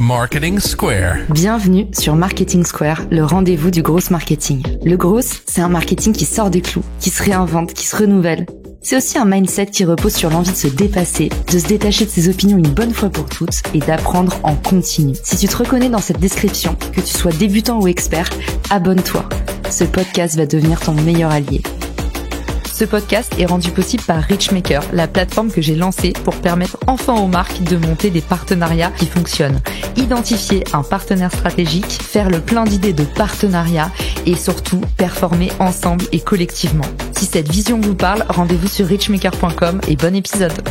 Marketing Square. Bienvenue sur Marketing Square, le rendez-vous du gros marketing. Le gros, c'est un marketing qui sort des clous, qui se réinvente, qui se renouvelle. C'est aussi un mindset qui repose sur l'envie de se dépasser, de se détacher de ses opinions une bonne fois pour toutes et d'apprendre en continu. Si tu te reconnais dans cette description, que tu sois débutant ou expert, abonne-toi. Ce podcast va devenir ton meilleur allié. Ce podcast est rendu possible par Richmaker, la plateforme que j'ai lancée pour permettre enfin aux marques de monter des partenariats qui fonctionnent. Identifier un partenaire stratégique, faire le plein d'idées de partenariat et surtout performer ensemble et collectivement. Si cette vision vous parle, rendez-vous sur richmaker.com et bon épisode.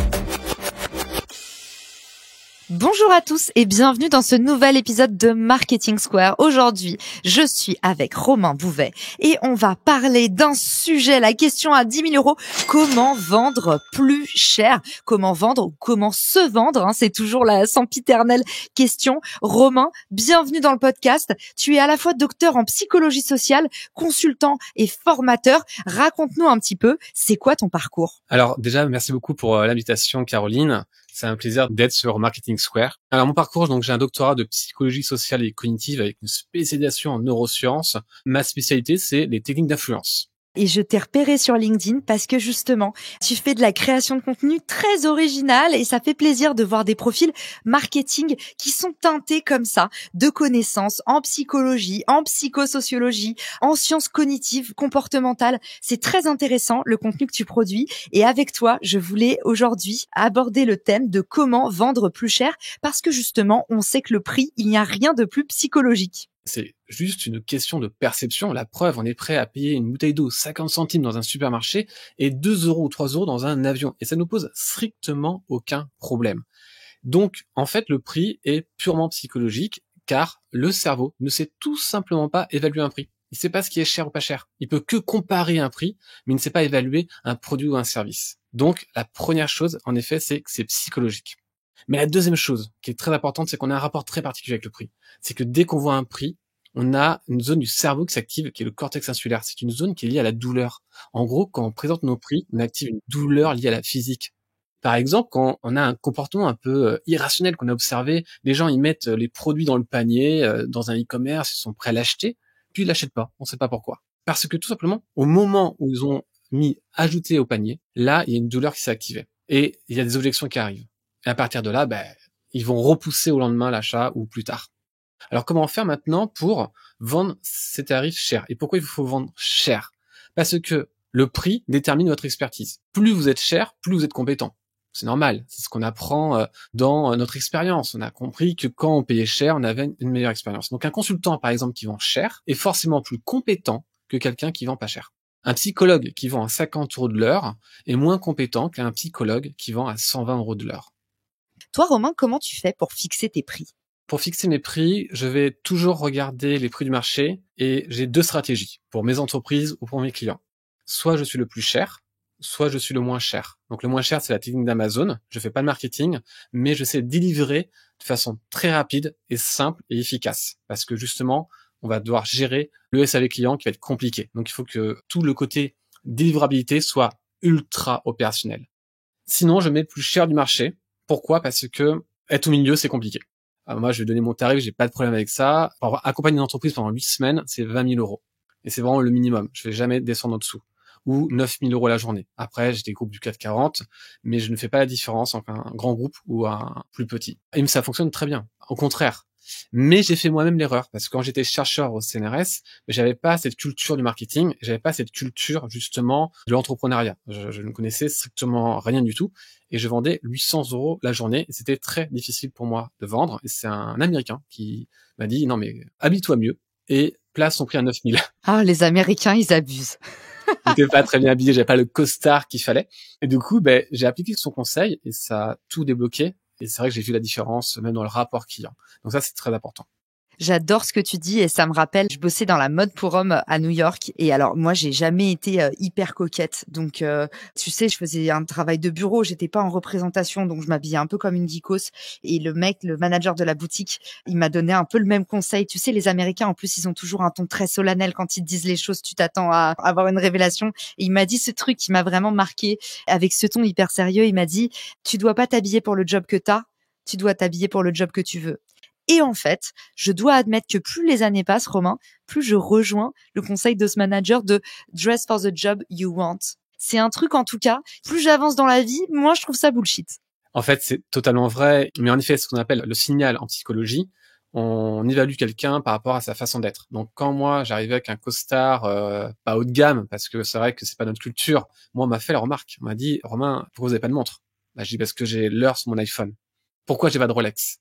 Bonjour à tous et bienvenue dans ce nouvel épisode de Marketing Square. Aujourd'hui, je suis avec Romain Bouvet et on va parler d'un sujet, la question à 10 000 euros, comment vendre plus cher? Comment vendre ou comment se vendre, c'est toujours la sempiternelle question. Romain, bienvenue dans le podcast. Tu es à la fois docteur en psychologie sociale, consultant et formateur. Raconte-nous un petit peu, c'est quoi ton parcours? Alors déjà, merci beaucoup pour l'invitation, Caroline. C'est un plaisir d'être sur Marketing Square. Alors mon parcours, donc j'ai un doctorat de psychologie sociale et cognitive avec une spécialisation en neurosciences. Ma spécialité, c'est les techniques d'influence. Et je t'ai repéré sur LinkedIn parce que justement, tu fais de la création de contenu très originale et ça fait plaisir de voir des profils marketing qui sont teintés comme ça de connaissances en psychologie, en psychosociologie, en sciences cognitives, comportementales. C'est très intéressant le contenu que tu produis et avec toi, je voulais aujourd'hui aborder le thème de comment vendre plus cher parce que justement, on sait que le prix, il n'y a rien de plus psychologique. C'est juste une question de perception. La preuve, on est prêt à payer une bouteille d'eau 50 centimes dans un supermarché et 2 euros ou 3 euros dans un avion. Et ça nous pose strictement aucun problème. Donc, en fait, le prix est purement psychologique car le cerveau ne sait tout simplement pas évaluer un prix. Il ne sait pas ce qui est cher ou pas cher. Il peut que comparer un prix, mais il ne sait pas évaluer un produit ou un service. Donc, la première chose, en effet, c'est que c'est psychologique. Mais la deuxième chose qui est très importante, c'est qu'on a un rapport très particulier avec le prix. C'est que dès qu'on voit un prix, on a une zone du cerveau qui s'active, qui est le cortex insulaire. C'est une zone qui est liée à la douleur. En gros, quand on présente nos prix, on active une douleur liée à la physique. Par exemple, quand on a un comportement un peu irrationnel qu'on a observé, les gens ils mettent les produits dans le panier, dans un e-commerce, ils sont prêts à l'acheter, puis ils l'achètent pas. On sait pas pourquoi. Parce que tout simplement, au moment où ils ont mis ajouter au panier, là, il y a une douleur qui s'est activée. Et il y a des objections qui arrivent. Et à partir de là, ils vont repousser au lendemain l'achat ou plus tard. Alors comment faire maintenant pour vendre ces tarifs chers? Et pourquoi il faut vendre cher? Parce que le prix détermine votre expertise. Plus vous êtes cher, plus vous êtes compétent. C'est normal, c'est ce qu'on apprend dans notre expérience. On a compris que quand on payait cher, on avait une meilleure expérience. Donc un consultant, par exemple, qui vend cher est forcément plus compétent que quelqu'un qui vend pas cher. Un psychologue qui vend à 50 euros de l'heure est moins compétent qu'un psychologue qui vend à 120 euros de l'heure. Toi, Romain, comment tu fais pour fixer tes prix? Pour fixer mes prix, je vais toujours regarder les prix du marché et j'ai 2 stratégies pour mes entreprises ou pour mes clients. Soit je suis le plus cher, soit je suis le moins cher. Donc le moins cher, c'est la technique d'Amazon. Je fais pas de marketing, mais je sais délivrer de façon très rapide et simple et efficace. Parce que justement, on va devoir gérer le SAV client qui va être compliqué. Donc il faut que tout le côté délivrabilité soit ultra opérationnel. Sinon, je mets le plus cher du marché. Pourquoi? Parce que être au milieu, c'est compliqué. Alors moi, je vais donner mon tarif, j'ai pas de problème avec ça. Pour avoir accompagné une entreprise pendant 8 semaines, c'est 20 000 euros. Et c'est vraiment le minimum. Je vais jamais descendre en dessous. Ou 9 000 euros la journée. Après, j'ai des groupes du CAC 40, mais je ne fais pas la différence entre un grand groupe ou un plus petit. Et ça fonctionne très bien. Au contraire. Mais j'ai fait moi-même l'erreur, parce que quand j'étais chercheur au CNRS, j'avais pas cette culture du marketing, j'avais pas cette culture justement de l'entrepreneuriat. Je ne connaissais strictement rien du tout, et je vendais 800 euros la journée, et c'était très difficile pour moi de vendre. Et c'est un Américain qui m'a dit non mais habille-toi mieux et place son prix à 9 000. Ah, les Américains, ils abusent. J'étais pas très bien habillé, j'avais pas le costard qu'il fallait, et du coup j'ai appliqué son conseil et ça a tout débloqué. Et c'est vrai que j'ai vu la différence même dans le rapport client. Donc ça, c'est très important. J'adore ce que tu dis et ça me rappelle, je bossais dans la mode pour hommes à New York et alors moi j'ai jamais été hyper coquette donc tu sais je faisais un travail de bureau, j'étais pas en représentation donc je m'habillais un peu comme une geekos et le manager de la boutique, il m'a donné un peu le même conseil. Tu sais les Américains en plus ils ont toujours un ton très solennel quand ils te disent les choses, tu t'attends à avoir une révélation et il m'a dit ce truc qui m'a vraiment marqué avec ce ton hyper sérieux, il m'a dit tu dois pas t'habiller pour le job que t'as, tu dois t'habiller pour le job que tu veux. Et en fait, je dois admettre que plus les années passent, Romain, plus je rejoins le conseil de ce manager de dress for the job you want. C'est un truc, en tout cas, plus j'avance dans la vie, moins je trouve ça bullshit. En fait, c'est totalement vrai. Mais en effet, ce qu'on appelle le signal en psychologie, on évalue quelqu'un par rapport à sa façon d'être. Donc, quand moi, j'arrivais avec un costard pas haut de gamme, parce que c'est vrai que c'est pas notre culture, moi, on m'a fait la remarque. On m'a dit, Romain, pourquoi vous avez pas de montre? Bah, je dis, parce que j'ai l'heure sur mon iPhone. Pourquoi j'ai pas de Rolex?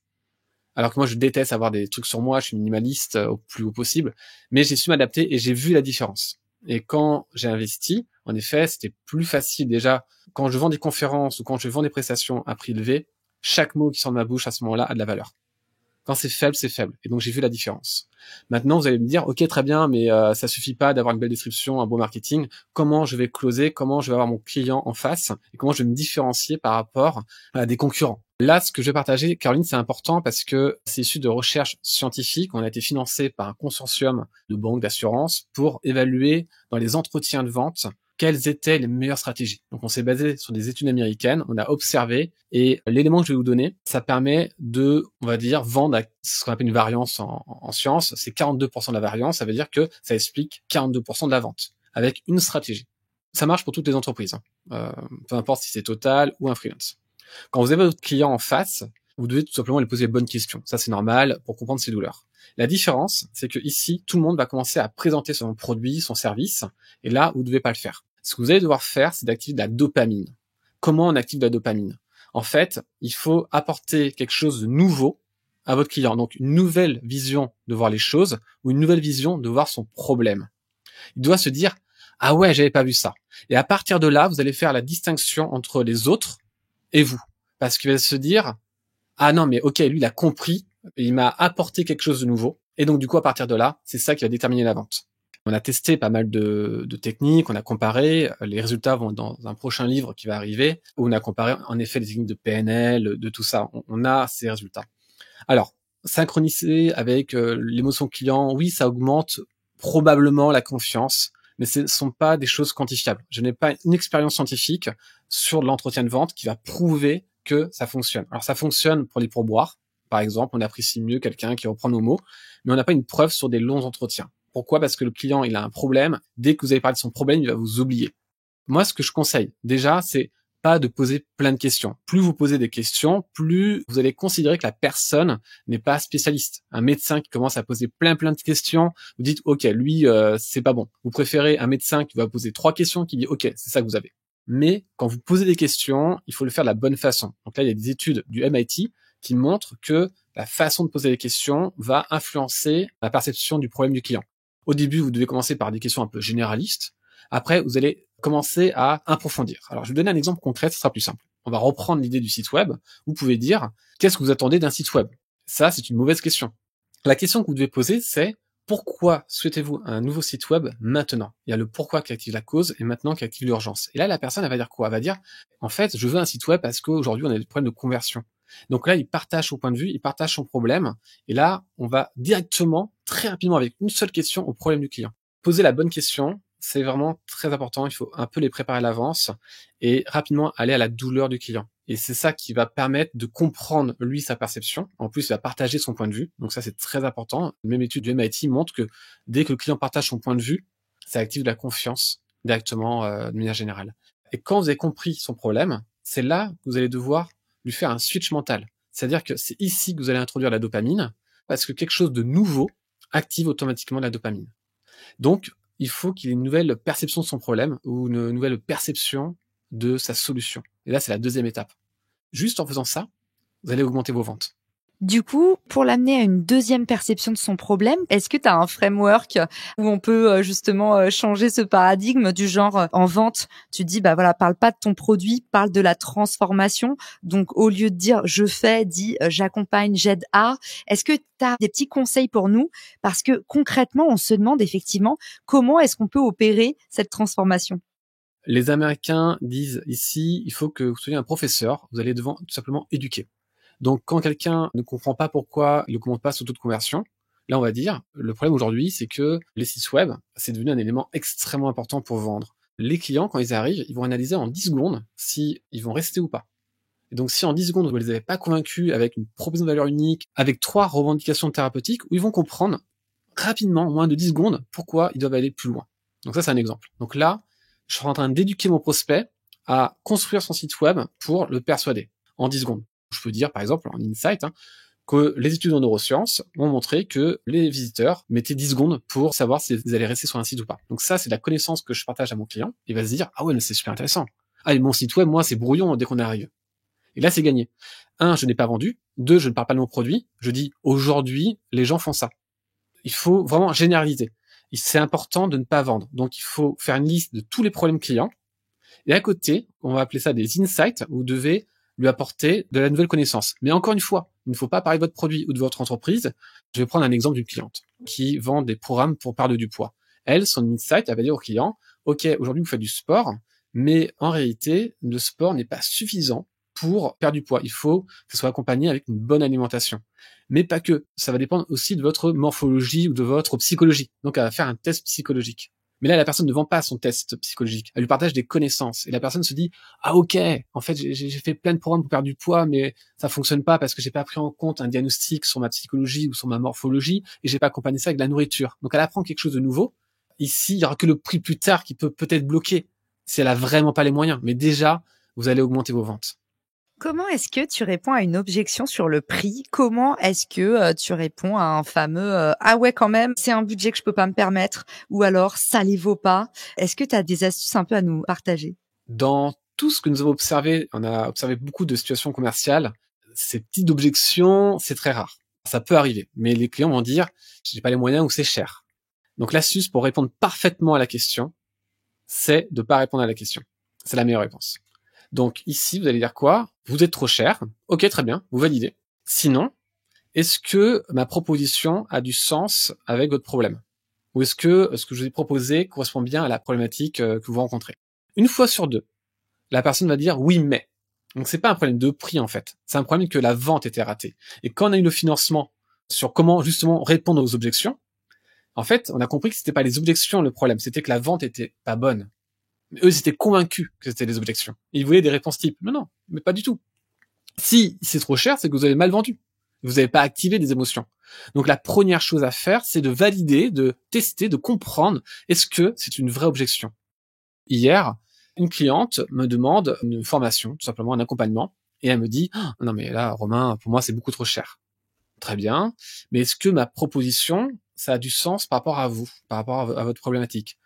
Alors que moi, je déteste avoir des trucs sur moi, je suis minimaliste au plus haut possible. Mais j'ai su m'adapter et j'ai vu la différence. Et quand j'ai investi, en effet, c'était plus facile déjà. Quand je vends des conférences ou quand je vends des prestations à prix élevé, chaque mot qui sort de ma bouche à ce moment-là a de la valeur. Quand c'est faible, c'est faible. Et donc, j'ai vu la différence. Maintenant, vous allez me dire, OK, très bien, mais ça suffit pas d'avoir une belle description, un beau marketing. Comment je vais closer? Comment je vais avoir mon client en face? Et comment je vais me différencier par rapport à des concurrents? Là, ce que je vais partager, Caroline, c'est important parce que c'est issu de recherches scientifiques. On a été financé par un consortium de banques d'assurance pour évaluer dans les entretiens de vente quelles étaient les meilleures stratégies. Donc, on s'est basé sur des études américaines, on a observé, et l'élément que je vais vous donner, ça permet de, on va dire, vendre à ce qu'on appelle une variance en sciences. C'est 42% de la variance, ça veut dire que ça explique 42% de la vente, avec une stratégie. Ça marche pour toutes les entreprises, peu importe si c'est Total ou un freelance. Quand vous avez votre client en face, vous devez tout simplement lui poser les bonnes questions. Ça, c'est normal pour comprendre ses douleurs. La différence, c'est que ici, tout le monde va commencer à présenter son produit, son service, et là, vous ne devez pas le faire. Ce que vous allez devoir faire, c'est d'activer de la dopamine. Comment on active de la dopamine? En fait, il faut apporter quelque chose de nouveau à votre client. Donc, une nouvelle vision de voir les choses ou une nouvelle vision de voir son problème. Il doit se dire, ah ouais, j'avais pas vu ça. Et à partir de là, vous allez faire la distinction entre les autres et vous. Parce qu'il va se dire, ah non, mais ok, lui, il a compris, il m'a apporté quelque chose de nouveau. Et donc, du coup, à partir de là, c'est ça qui va déterminer la vente. On a testé pas mal de techniques, on a comparé, les résultats vont dans un prochain livre qui va arriver, où on a comparé en effet les techniques de PNL, de tout ça. On a ces résultats. Alors, synchroniser avec l'émotion client, oui, ça augmente probablement la confiance, mais ce ne sont pas des choses quantifiables. Je n'ai pas une expérience scientifique sur l'entretien de vente qui va prouver que ça fonctionne. Alors, ça fonctionne pour les pourboires. Par exemple, on apprécie mieux quelqu'un qui reprend nos mots, mais on n'a pas une preuve sur des longs entretiens. Pourquoi? Parce que le client, il a un problème. Dès que vous avez parlé de son problème, il va vous oublier. Moi, ce que je conseille, déjà, c'est pas de poser plein de questions. Plus vous posez des questions, plus vous allez considérer que la personne n'est pas spécialiste. Un médecin qui commence à poser plein de questions, vous dites, OK, lui, c'est pas bon. Vous préférez un médecin qui va poser 3 questions, qui dit, OK, c'est ça que vous avez. Mais quand vous posez des questions, il faut le faire de la bonne façon. Donc là, il y a des études du MIT qui montrent que la façon de poser les questions va influencer la perception du problème du client. Au début, vous devez commencer par des questions un peu généralistes. Après, vous allez commencer à approfondir. Alors, je vais vous donner un exemple concret, ce sera plus simple. On va reprendre l'idée du site web. Vous pouvez dire, qu'est-ce que vous attendez d'un site web? Ça, c'est une mauvaise question. La question que vous devez poser, c'est, pourquoi souhaitez-vous un nouveau site web maintenant? Il y a le pourquoi qui active la cause et maintenant qui active l'urgence. Et là, la personne, elle va dire quoi? Elle va dire, en fait, je veux un site web parce qu'aujourd'hui, on a des problèmes de conversion. Donc là, il partage son point de vue, il partage son problème. Et là, on va directement, très rapidement, avec une seule question au problème du client. Poser la bonne question, c'est vraiment très important. Il faut un peu les préparer à l'avance et rapidement aller à la douleur du client. Et c'est ça qui va permettre de comprendre, lui, sa perception. En plus, il va partager son point de vue. Donc ça, c'est très important. Une même étude du MIT montre que dès que le client partage son point de vue, ça active de la confiance directement de manière générale. Et quand vous avez compris son problème, c'est là que vous allez devoir lui faire un switch mental. C'est-à-dire que c'est ici que vous allez introduire la dopamine, parce que quelque chose de nouveau active automatiquement la dopamine. Donc, il faut qu'il ait une nouvelle perception de son problème ou une nouvelle perception de sa solution. Et là, c'est la deuxième étape. Juste en faisant ça, vous allez augmenter vos ventes. Du coup, pour l'amener à une deuxième perception de son problème, est-ce que tu as un framework où on peut justement changer ce paradigme du genre en vente, tu dis bah voilà, parle pas de ton produit, parle de la transformation. Donc au lieu de dire je fais, dis j'accompagne, j'aide à. Est-ce que tu as des petits conseils pour nous? Parce que concrètement, on se demande effectivement comment est-ce qu'on peut opérer cette transformation. Les Américains disent ici, il faut que vous soyez un professeur, vous allez devant tout simplement éduquer. Donc, quand quelqu'un ne comprend pas pourquoi il ne commande pas sur taux de conversion, là, on va dire, le problème aujourd'hui, c'est que les sites web, c'est devenu un élément extrêmement important pour vendre. Les clients, quand ils arrivent, ils vont analyser en 10 secondes si ils vont rester ou pas. Et donc, si en 10 secondes, vous les avez pas convaincus avec une proposition de valeur unique, avec 3 revendications thérapeutiques, où ils vont comprendre rapidement, en moins de 10 secondes, pourquoi ils doivent aller plus loin. Donc ça, c'est un exemple. Donc là, je suis en train d'éduquer mon prospect à construire son site web pour le persuader en 10 secondes. Je peux dire, par exemple, en insight, que les études en neurosciences ont montré que les visiteurs mettaient 10 secondes pour savoir s'ils allaient rester sur un site ou pas. Donc ça, c'est de la connaissance que je partage à mon client. Il va se dire, ah ouais, mais c'est super intéressant. Ah, mais mon site web, moi, c'est brouillon dès qu'on arrive. Et là, c'est gagné. 1, je n'ai pas vendu. 2, je ne parle pas de mon produit. Je dis, aujourd'hui, les gens font ça. Il faut vraiment généraliser. C'est important de ne pas vendre. Donc, il faut faire une liste de tous les problèmes clients. Et à côté, on va appeler ça des insights. Vous devez lui apporter de la nouvelle connaissance. Mais encore une fois, il ne faut pas parler de votre produit ou de votre entreprise. Je vais prendre un exemple d'une cliente qui vend des programmes pour perdre du poids. Elle, son insight, elle va dire au client, OK, aujourd'hui, vous faites du sport, mais en réalité, le sport n'est pas suffisant pour perdre du poids. Il faut que ce soit accompagné avec une bonne alimentation. Mais pas que. Ça va dépendre aussi de votre morphologie ou de votre psychologie. Donc, elle va faire un test psychologique. Mais là, la personne ne vend pas son test psychologique. Elle lui partage des connaissances. Et la personne se dit, ah ok, en fait, j'ai fait plein de programmes pour perdre du poids, mais ça fonctionne pas parce que j'ai pas pris en compte un diagnostic sur ma psychologie ou sur ma morphologie et j'ai pas accompagné ça avec de la nourriture. Donc, elle apprend quelque chose de nouveau. Ici, il y aura que le prix plus tard qui peut peut-être bloquer si elle a vraiment pas les moyens. Mais déjà, vous allez augmenter vos ventes. Comment est-ce que tu réponds à une objection sur le prix? Comment est-ce que tu réponds à un fameux ah ouais quand même, c'est un budget que je peux pas me permettre, ou alors ça les vaut pas? Est-ce que tu as des astuces un peu à nous partager? Dans tout ce que nous avons observé, on a observé beaucoup de situations commerciales. Ces petites objections, c'est très rare. Ça peut arriver, mais les clients vont dire j'ai pas les moyens ou c'est cher. Donc l'astuce pour répondre parfaitement à la question, c'est de pas répondre à la question. C'est la meilleure réponse. Donc ici, vous allez dire quoi? Vous êtes trop cher. Ok, très bien, vous validez. Sinon, est-ce que ma proposition a du sens avec votre problème? Ou est-ce que ce que je vous ai proposé correspond bien à la problématique que vous rencontrez? Une fois sur deux, la personne va dire oui, mais. Donc c'est pas un problème de prix en fait. C'est un problème que la vente était ratée. Et quand on a eu le financement sur comment justement répondre aux objections, en fait, on a compris que c'était pas les objections le problème, c'était que la vente était pas bonne. Eux, ils étaient convaincus que c'était des objections. Ils voulaient des réponses types. Mais non, mais pas du tout. Si c'est trop cher, c'est que vous avez mal vendu. Vous n'avez pas activé des émotions. Donc la première chose à faire, c'est de valider, de tester, de comprendre est-ce que c'est une vraie objection. Hier, une cliente me demande une formation, tout simplement un accompagnement, et elle me dit « Non mais là, Romain, pour moi c'est beaucoup trop cher. » Très bien, mais est-ce que ma proposition, ça a du sens par rapport à vous, par rapport à votre problématique?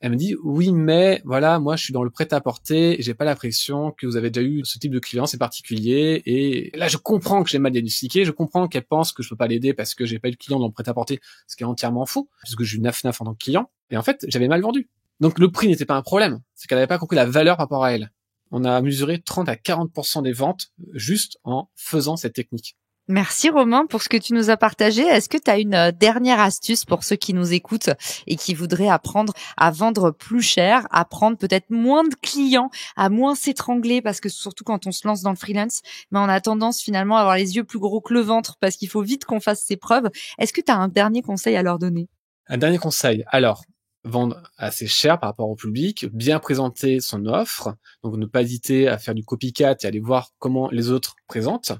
Elle me dit oui, mais voilà, moi je suis dans le prêt-à-porter et j'ai pas l'impression que vous avez déjà eu ce type de client, c'est particulier. Et là, je comprends que j'ai mal diagnostiqué, je comprends qu'elle pense que je peux pas l'aider parce que j'ai pas eu de client dans le prêt-à-porter, ce qui est entièrement faux, puisque je suis naf en tant que client. Et en fait, j'avais mal vendu. Donc le prix n'était pas un problème, c'est qu'elle n'avait pas compris la valeur par rapport à elle. On a mesuré 30 à 40% des ventes juste en faisant cette technique. Merci Romain pour ce que tu nous as partagé. Est-ce que tu as une dernière astuce pour ceux qui nous écoutent et qui voudraient apprendre à vendre plus cher, à prendre peut-être moins de clients, à moins s'étrangler, parce que surtout quand on se lance dans le freelance, mais on a tendance finalement à avoir les yeux plus gros que le ventre parce qu'il faut vite qu'on fasse ses preuves. Est-ce que tu as un dernier conseil à leur donner? Un dernier conseil. Alors, vendre assez cher par rapport au public, bien présenter son offre, donc ne pas hésiter à faire du copycat et aller voir comment les autres présentent.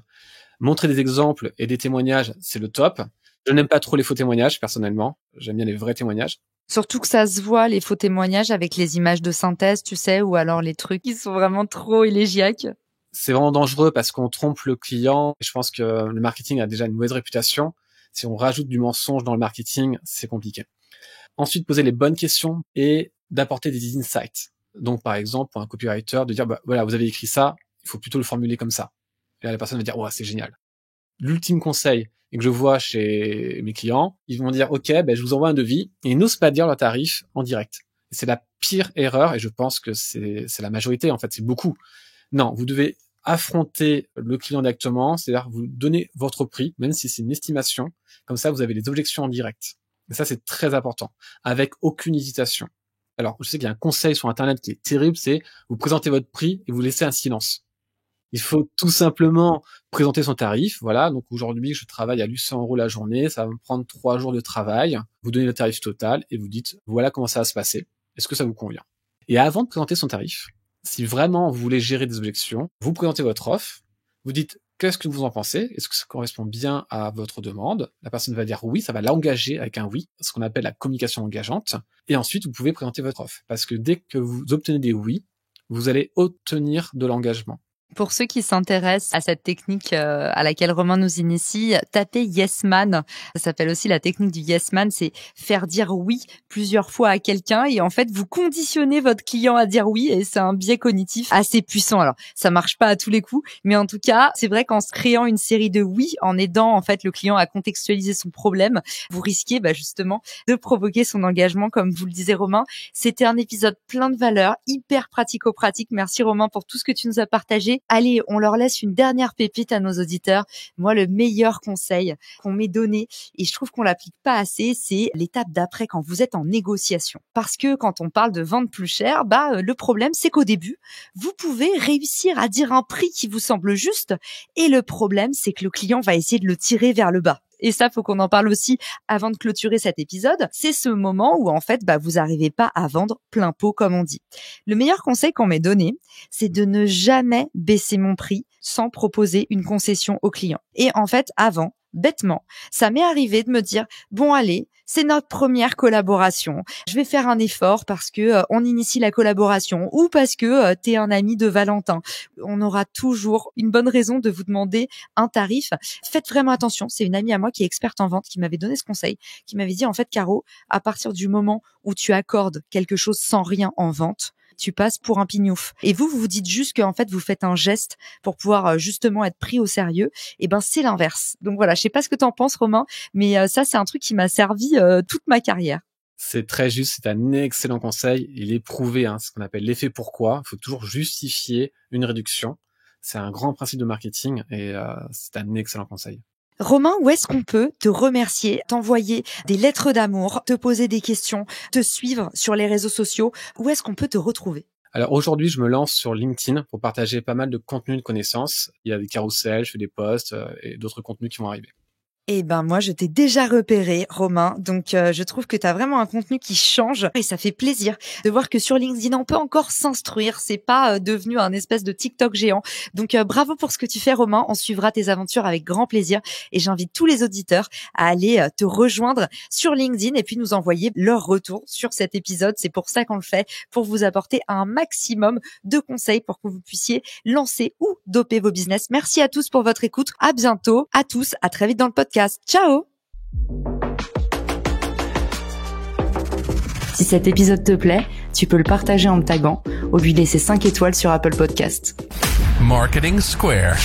Montrer des exemples et des témoignages, c'est le top. Je n'aime pas trop les faux témoignages, personnellement. J'aime bien les vrais témoignages. Surtout que ça se voit, les faux témoignages avec les images de synthèse, tu sais, ou alors les trucs qui sont vraiment trop élégiaques. C'est vraiment dangereux parce qu'on trompe le client. Je pense que le marketing a déjà une mauvaise réputation. Si on rajoute du mensonge dans le marketing, c'est compliqué. Ensuite, poser les bonnes questions et d'apporter des insights. Donc, par exemple, pour un copywriter, de dire, voilà, vous avez écrit ça, il faut plutôt le formuler comme ça. Et là, la personne va dire, ouais, c'est génial. L'ultime conseil, et que je vois chez mes clients, ils vont dire, OK, je vous envoie un devis, et ils n'osent pas dire leur tarif en direct. Et c'est la pire erreur, et je pense que c'est la majorité, en fait, c'est beaucoup. Non, vous devez affronter le client directement, c'est-à-dire vous donner votre prix, même si c'est une estimation. Comme ça, vous avez les objections en direct. Et ça, c'est très important, avec aucune hésitation. Alors, je sais qu'il y a un conseil sur Internet qui est terrible, c'est vous présentez votre prix et vous laissez un silence. Il faut tout simplement présenter son tarif. Voilà, donc aujourd'hui, je travaille à 800 € la journée. Ça va me prendre 3 jours de travail. Vous donnez le tarif total et vous dites, voilà comment ça va se passer. Est-ce que ça vous convient? Et avant de présenter son tarif, si vraiment vous voulez gérer des objections, vous présentez votre offre Vous dites qu'est-ce que vous en pensez? Est-ce que ça correspond bien à votre demande? La personne va dire oui, ça va l'engager avec un oui, ce qu'on appelle la communication engageante. Et ensuite, vous pouvez présenter votre offre. Parce que dès que vous obtenez des oui, vous allez obtenir de l'engagement. Pour ceux qui s'intéressent à cette technique à laquelle Romain nous initie, tapez Yes Man. Ça s'appelle aussi la technique du Yes Man. C'est faire dire oui plusieurs fois à quelqu'un et en fait, vous conditionnez votre client à dire oui et c'est un biais cognitif assez puissant. Alors, ça marche pas à tous les coups, mais en tout cas, c'est vrai qu'en se créant une série de oui, en aidant en fait le client à contextualiser son problème, vous risquez justement de provoquer son engagement comme vous le disait Romain. C'était un épisode plein de valeurs, hyper pratico-pratique. Merci Romain pour tout ce que tu nous as partagé. Allez, on leur laisse une dernière pépite à nos auditeurs. Moi, le meilleur conseil qu'on m'ait donné, et je trouve qu'on l'applique pas assez, c'est l'étape d'après quand vous êtes en négociation. Parce que quand on parle de vendre plus cher, le problème, c'est qu'au début, vous pouvez réussir à dire un prix qui vous semble juste, et le problème, c'est que le client va essayer de le tirer vers le bas. Et ça, faut qu'on en parle aussi avant de clôturer cet épisode. C'est ce moment où, en fait, vous arrivez pas à vendre plein pot, comme on dit. Le meilleur conseil qu'on m'ait donné, c'est de ne jamais baisser mon prix sans proposer une concession au client. Et en fait, avant, bêtement, ça m'est arrivé de me dire, bon, allez, c'est notre première collaboration. Je vais faire un effort parce que on initie la collaboration ou parce que t'es un ami de Valentin. On aura toujours une bonne raison de vous demander un tarif. Faites vraiment attention. C'est une amie à moi qui est experte en vente qui m'avait donné ce conseil, qui m'avait dit en fait, Caro, à partir du moment où tu accordes quelque chose sans rien en vente, tu passes pour un pignouf. Et vous vous dites juste qu'en fait, vous faites un geste pour pouvoir justement être pris au sérieux. Et c'est l'inverse. Donc voilà, je sais pas ce que t'en penses, Romain, mais ça, c'est un truc qui m'a servi toute ma carrière. C'est très juste, c'est un excellent conseil. Il est prouvé, ce qu'on appelle l'effet pourquoi. Il faut toujours justifier une réduction. C'est un grand principe de marketing et c'est un excellent conseil. Romain, où est-ce qu'on peut te remercier, t'envoyer des lettres d'amour, te poser des questions, te suivre sur les réseaux sociaux? Où est-ce qu'on peut te retrouver? Alors aujourd'hui, je me lance sur LinkedIn pour partager pas mal de contenu de connaissances. Il y a des carousels, je fais des posts et d'autres contenus qui vont arriver. Eh moi, je t'ai déjà repéré, Romain. Donc, je trouve que tu as vraiment un contenu qui change et ça fait plaisir de voir que sur LinkedIn, on peut encore s'instruire. C'est pas devenu un espèce de TikTok géant. Donc, bravo pour ce que tu fais, Romain. On suivra tes aventures avec grand plaisir et j'invite tous les auditeurs à aller te rejoindre sur LinkedIn et puis nous envoyer leur retour sur cet épisode. C'est pour ça qu'on le fait, pour vous apporter un maximum de conseils pour que vous puissiez lancer ou doper vos business. Merci à tous pour votre écoute. À bientôt. À tous. À très vite dans le podcast. Ciao! Si cet épisode te plaît, tu peux le partager en me taguant ou lui laisser 5 étoiles sur Apple Podcasts. Marketing Square.